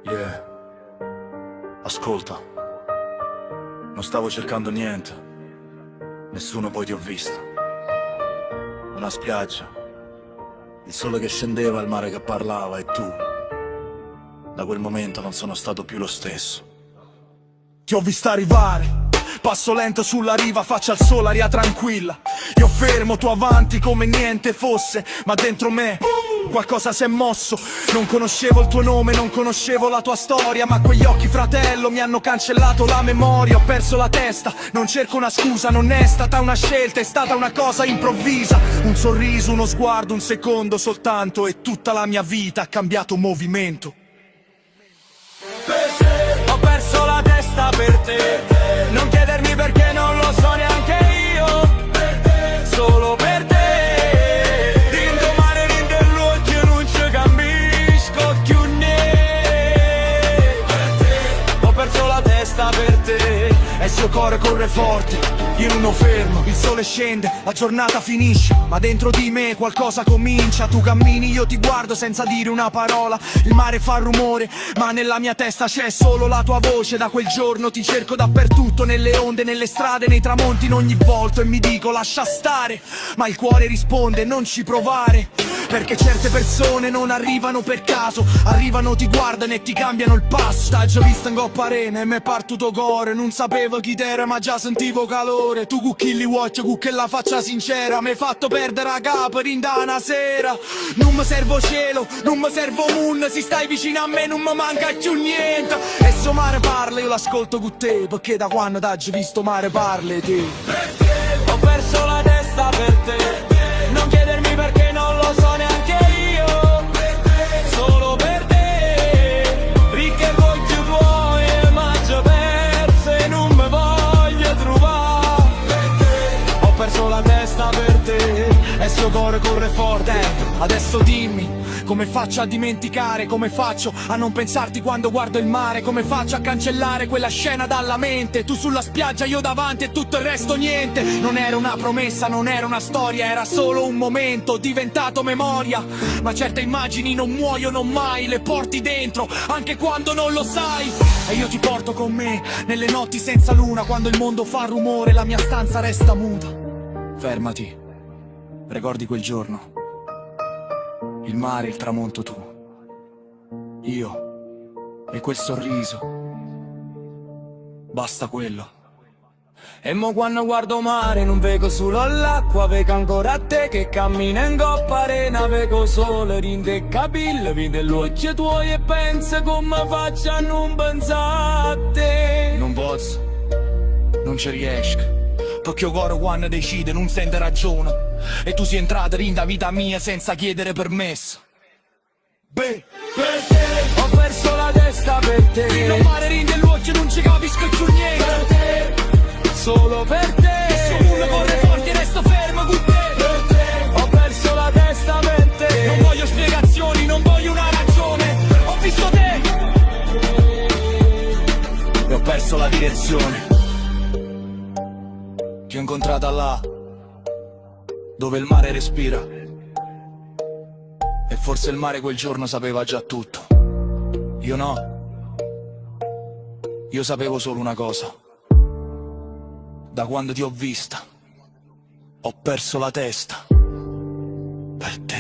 Yeah, ascolta, non stavo cercando niente, nessuno poi ti ho visto. Una spiaggia, il sole che scendeva, il mare che parlava e tu. Da quel momento non sono stato più lo stesso. Ti ho vista arrivare, passo lento sulla riva, faccia al sole, aria tranquilla. Io fermo, tu avanti come niente fosse, ma dentro me qualcosa si è mosso. Non conoscevo il tuo nome, non conoscevo la tua storia, ma quegli occhi, fratello, mi hanno cancellato la memoria. Ho perso la testa, non cerco una scusa, non è stata una scelta, è stata una cosa improvvisa. Un sorriso, uno sguardo, un secondo soltanto, e tutta la mia vita ha cambiato movimento. Ho perso la testa per te, non chiedermi perché, non lo so neanche io. Solo per te, l'indomani rindelluccio, non ci capisco più niente. Ho perso la testa per te, e il suo cuore corre forte, io non lo fermo. Il sole scende, la giornata finisce, ma dentro di me qualcosa comincia. Tu cammini, io ti guardo senza dire una parola. Il mare fa rumore, ma nella mia testa c'è solo la tua voce. Da quel giorno ti cerco dappertutto, nelle onde, nelle strade, nei tramonti, in ogni volto, e mi dico lascia stare. Ma il cuore risponde non ci provare, perché certe persone non arrivano per caso, arrivano, ti guardano e ti cambiano il passo. T'ho già visto in Coppa Arena e mi è partito cuore, non sapevo chi t'era ma già sentivo calore. Tu con chi li watch, con che la faccia sincera, mi hai fatto perdere la capa in da una sera. Non mi servo cielo, non mi servo moon, se stai vicino a me non mi manca più niente. E so mare parla, io l'ascolto con te, perché da quando t'ho già visto mare parli te. Ho perso la testa per te, non chiedermi perché, non lo so neanche io. Solo per te, ricche voci tuoi, ma già perse, non mi voglio trovare. Ho perso la testa per te, e il suo cuore corre forte. Adesso dimmi, come faccio a dimenticare, come faccio a non pensarti quando guardo il mare, come faccio a cancellare quella scena dalla mente. Tu sulla spiaggia, io davanti e tutto il resto niente. Non era una promessa, non era una storia, era solo un momento diventato memoria. Ma certe immagini non muoiono mai, le porti dentro anche quando non lo sai. E io ti porto con me nelle notti senza luna, quando il mondo fa rumore, la mia stanza resta muta. Fermati, ricordi quel giorno, il mare, il tramonto, tu, io e quel sorriso, basta quello. E mo quando guardo mare non vedo solo l'acqua, vedo ancora te che cammina in Coppa Arena, vedo sole, rinde e capille, vedo gli occhi tuoi e penso come faccio a non pensare a te. Non posso, non ci riesco, perché il cuore quando decide non sente ragione, e tu sei entrata in vita mia senza chiedere permesso. Per te ho perso la testa per te, il mare rinde l'occhio, non ci capisco più niente. Per te, solo per te, il suo mondo corre forte, resto fermo con te. Per te ho perso la testa per te, non voglio spiegazioni, non voglio una ragione, ho visto te e ho perso la direzione. Ti ho incontrata là, dove il mare respira, e forse il mare quel giorno sapeva già tutto. Io no, io sapevo solo una cosa: da quando ti ho vista ho perso la testa per te.